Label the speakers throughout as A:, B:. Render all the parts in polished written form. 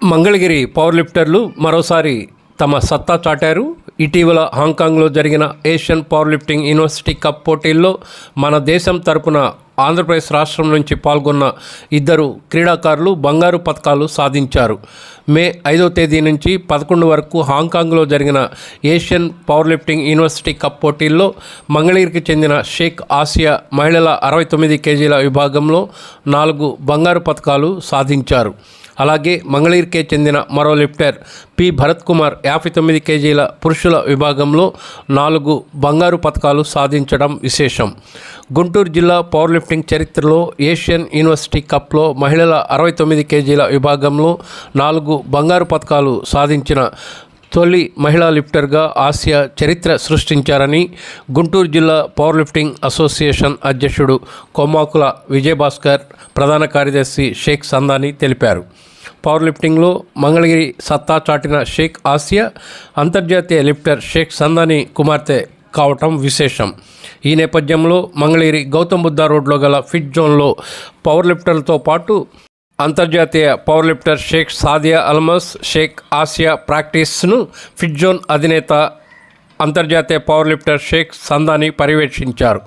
A: Mangalagiri power లిఫ్టర్లు మరోసారి తమ సత్తా చాటారు. ఇటీవల హాంకాంగ్లో జరిగిన Asian power lifting university cup పోటీల్లో మన దేశం తరపున ఆంధ్రప్రదేశ్ రాష్ట్రం నుంచి పాల్గొన్న ఇద్దరు క్రీడాకారులు బంగారు పతకాలు సాధించారు. మే 5వ తేదీ నుంచి 11 వరకు హాంకాంగ్లో జరిగిన Asian power lifting university cup పోటీల్లో మంగళగిరికి చెందిన షేక్ ఆసియా మహిళల 69 కేజీల విభాగంలో 4 బంగారు పతకాలు సాధించారు. అలాగే మంగళగిరికే చెందిన మరో లిఫ్టర్ పి భరత్ కుమార్ 59 కేజీల పురుషుల విభాగంలో 4 బంగారు పతకాలు సాధించడం విశేషం. గుంటూరు జిల్లా పవర్ లిఫ్టింగ్ చరిత్రలో ఏషియన్ యూనివర్సిటీ కప్లో మహిళల 69 కేజీల విభాగంలో 4 బంగారు పతకాలు సాధించిన తొలి మహిళా లిఫ్టర్గా ఆసియా చరిత్ర సృష్టించారని గుంటూరు జిల్లా పవర్ లిఫ్టింగ్ అసోసియేషన్ అధ్యక్షుడు కొమ్మాకుల విజయభాస్కర్, ప్రధాన కార్యదర్శి షేక్ సందాని తెలిపారు. పవర్ లిఫ్టింగ్లో మంగళగిరి సత్తా చాటిన షేక్ ఆసియా అంతర్జాతీయ లిఫ్టర్ షేక్ సందాని కుమార్తె కావటం విశేషం. ఈ నేపథ్యంలో మంగళగిరి గౌతమ్ బుద్ధ రోడ్లో గల ఫిట్ జోన్లో పవర్ లిఫ్టర్లతో పాటు అంతర్జాతీయ పవర్ లిఫ్టర్ షేక్ సాదియా అల్మస్, షేక్ ఆసియా ప్రాక్టీస్ను ఫిట్ జోన్ అధినేత అంతర్జాతీయ పవర్ లిఫ్టర్ షేక్ సందాని పర్యవేక్షించారు.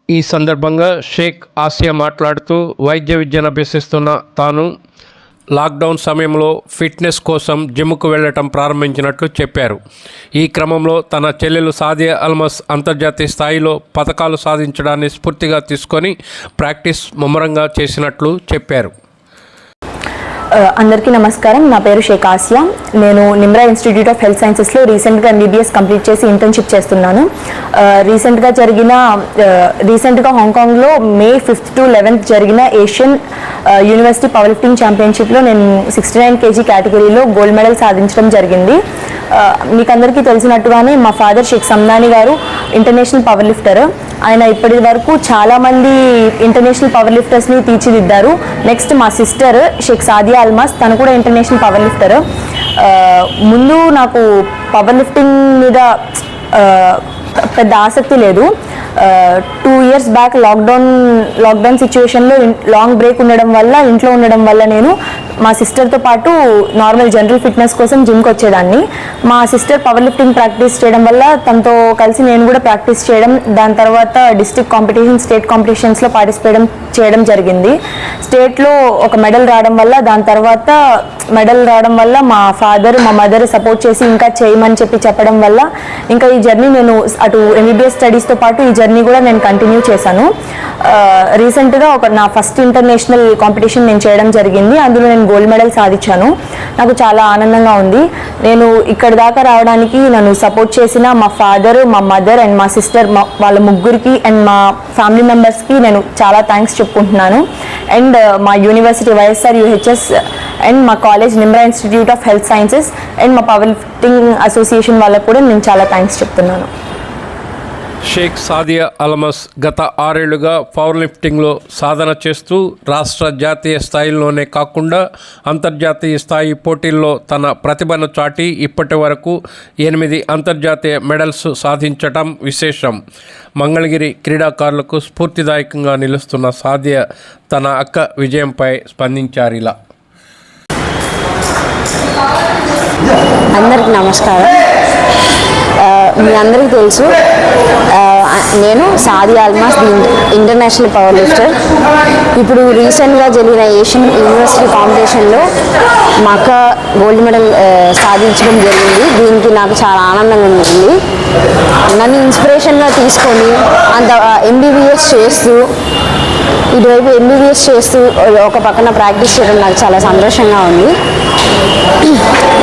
A: ఈ సందర్భంగా షేక్ ఆసియా మాట్లాడుతూ వైద్య విద్యను అభ్యసిస్తున్న తాను లాక్డౌన్ సమయంలో ఫిట్నెస్ కోసం జిమ్కు వెళ్ళటం ప్రారంభించినట్లు చెప్పారు. ఈ క్రమంలో తన చెల్లెలు సాదియా అల్మస్ అంతర్జాతీయ స్థాయిలో పతకాలు సాధించడాన్ని స్ఫూర్తిగా తీసుకొని ప్రాక్టీస్ ముమ్మరంగా చేసినట్లు చెప్పారు.
B: అందరికీ నమస్కారం. నా పేరు షేక్ ఆసియా. నేను నిమ్రా ఇన్స్టిట్యూట్ ఆఫ్ హెల్త్ సైన్సెస్లో రీసెంట్గా MBBS కంప్లీట్ చేసి ఇంటర్న్షిప్ చేస్తున్నాను. రీసెంట్గా హాంకాంగ్లో మే 5th to 11th జరిగిన ఏషియన్ యూనివర్సిటీ పవర్ లిఫ్టింగ్ ఛాంపియన్షిప్లో నేను 69 కేజీ కేటగిరీలో గోల్డ్ మెడల్ సాధించడం జరిగింది. మీకు అందరికీ తెలిసినట్టుగానే మా ఫాదర్ షేక్ సందాని గారు ఇంటర్నేషనల్ పవర్ లిఫ్టర్. ఆయన ఇప్పటి వరకు చాలామంది ఇంటర్నేషనల్ పవర్ లిఫ్టర్స్ని తీర్చిదిద్దారు. నెక్స్ట్ మా సిస్టర్ షేక్ సాదియా అల్మాస్, తను కూడా ఇంటర్నేషనల్ పవర్ లిఫ్టర్. ముందు నాకు పవర్ లిఫ్టింగ్ మీద పెద్ద ఆసక్తి లేదు. 2 years బ్యాక్ లాక్డౌన్ సిచ్యువేషన్లో లాంగ్ బ్రేక్ ఉండడం వల్ల, ఇంట్లో ఉండడం వల్ల నేను మా సిస్టర్తో పాటు నార్మల్ జనరల్ ఫిట్నెస్ కోసం జిమ్కి వచ్చేదాన్ని. మా సిస్టర్ పవర్ లిఫ్టింగ్ ప్రాక్టీస్ చేయడం వల్ల తనతో కలిసి నేను కూడా ప్రాక్టీస్ చేయడం, దాని తర్వాత డిస్ట్రిక్ట్ కాంపిటీషన్, స్టేట్ కాంపిటీషన్స్లో పార్టిసిపేట్ చేయడం జరిగింది. స్టేట్లో ఒక మెడల్ రావడం వల్ల మా ఫాదర్, మా మదర్ సపోర్ట్ చేసి ఇంకా చేయమని చెప్పడం వల్ల ఇంకా ఈ జర్నీ నేను అటు MBBS స్టడీస్తో పాటు ఈ జర్నీ కూడా నేను కంటిన్యూ చేశాను. రీసెంట్గా నా ఫస్ట్ ఇంటర్నేషనల్ కాంపిటీషన్ నేను చేయడం జరిగింది. అందులో నేను గోల్డ్ మెడల్ సాధించాను. నాకు చాలా ఆనందంగా ఉంది. నేను ఇక్కడ దాకా రావడానికి నన్ను సపోర్ట్ చేసిన మా ఫాదర్, మా మదర్ అండ్ మా సిస్టర్, వాళ్ళ ముగ్గురికి అండ్ మా ఫ్యామిలీ మెంబర్స్కి నేను చాలా థ్యాంక్స్ చెప్పుకుంటున్నాను. అండ్ మా యూనివర్సిటీ YSR UHS అండ్ మా college Nimra institute of health sciences and మా పవర్ లిఫ్టింగ్ అసోసియేషన్ వాళ్ళకు కూడా నేను చాలా థ్యాంక్స్ చెప్తున్నాను.
A: షేక్ సాదియా అల్మస్ గత 6 ఏళ్లుగా పవర్ లిఫ్టింగ్లో సాధన చేస్తూ రాష్ట్ర జాతీయ స్థాయిలోనే కాకుండా అంతర్జాతీయ స్థాయి పోటీల్లో తన ప్రతిభను చాటి ఇప్పటి వరకు 8 అంతర్జాతీయ మెడల్స్ సాధించటం విశేషం. మంగళగిరి క్రీడాకారులకు స్ఫూర్తిదాయకంగా నిలుస్తున్న సాదియా తన అక్క విజయంపై స్పందించారిలా.
C: అందరికీ నమస్కారం. మీ అందరికీ తెలుసు, నేను సాదియా అల్మాస్, ఇంటర్నేషనల్ పవర్ లిఫ్టర్. ఇప్పుడు రీసెంట్గా జరిగిన ఏషియన్ యూనివర్సిటీ కాంపిటీషన్లో మా అక్క గోల్డ్ మెడల్ సాధించడం జరిగింది. దీనికి నాకు చాలా ఆనందంగా ఉంది. నన్ను ఇన్స్పిరేషన్గా తీసుకొని అంత MBBS చేస్తూ, ఇటువైపు MBBS చేస్తూ ఒక పక్కన ప్రాక్టీస్ చేయడం నాకు చాలా సంతోషంగా ఉంది.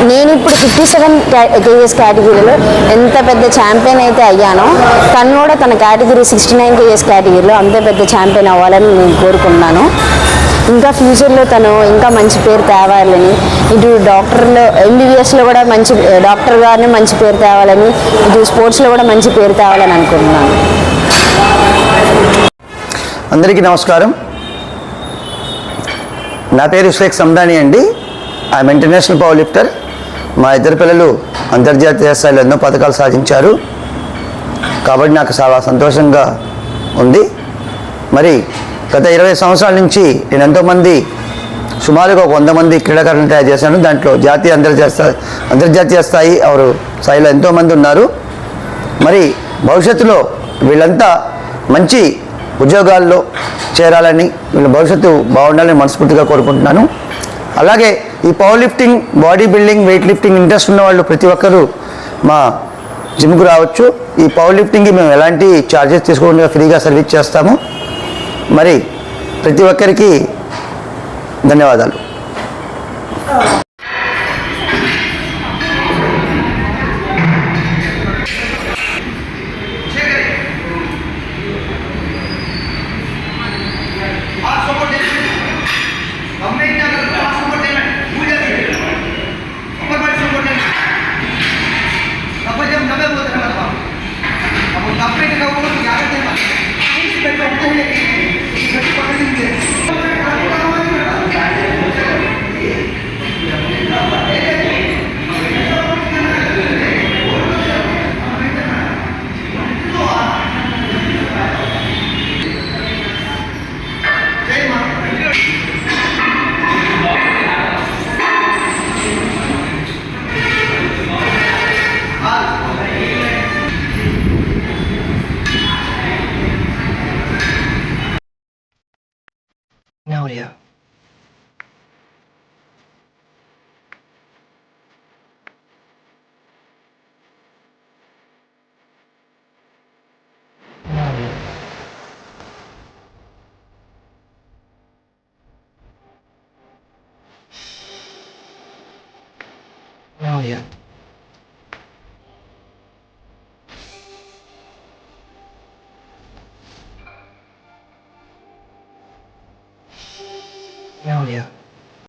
C: నేను ఇప్పుడు 57 కేజెస్ కేటగిరీలో ఎంత పెద్ద ఛాంపియన్ అయితే అయ్యానో తను కూడా తన కేటగిరీ 69 కేజెస్ కేటగిరీలో అంతే పెద్ద ఛాంపియన్ అవ్వాలని నేను కోరుకుంటున్నాను. ఇంకా ఫ్యూచర్లో తను ఇంకా మంచి పేరు తేవాలని, ఇటు డాక్టర్లో ఎంబీబీఎస్లో కూడా మంచి డాక్టర్ గారిని మంచి పేరు తేవాలని, ఇటు స్పోర్ట్స్లో కూడా మంచి పేరు తేవాలని అనుకుంటున్నాను.
D: అందరికీ నమస్కారం. నా పేరు షేక్ సందాని అండి. I'm international power lifter. మా ఇద్దరు పిల్లలు అంతర్జాతీయ స్థాయిలో ఎన్నో పథకాలు సాధించారు కాబట్టి నాకు చాలా సంతోషంగా ఉంది. మరి గత 20 సంవత్సరాల నుంచి నేను ఎంతోమంది సుమారుగా 100 మంది క్రీడాకారులను తయారు చేశాను. దాంట్లో జాతీయ అంతర్జాతీయ స్థాయి స్థాయిలో ఎంతోమంది ఉన్నారు. మరి భవిష్యత్తులో వీళ్ళంతా మంచి ఉద్యోగాల్లో చేరాలని, వీళ్ళ భవిష్యత్తు బాగుండాలని మనస్ఫూర్తిగా కోరుకుంటున్నాను. అలాగే ఈ power lifting, body building, weight lifting interest ఉన్న వాళ్ళు ప్రతి ఒక్కరూ మా జిమ్కు రావచ్చు. ఈ పవర్ లిఫ్టింగ్కి మేము ఎలాంటి ఛార్జెస్ తీసుకోకుండా ఫ్రీగా సర్వీస్ చేస్తాము. మరి ప్రతి ఒక్కరికి ధన్యవాదాలు.
E: Nadia. Nadia. Nadia.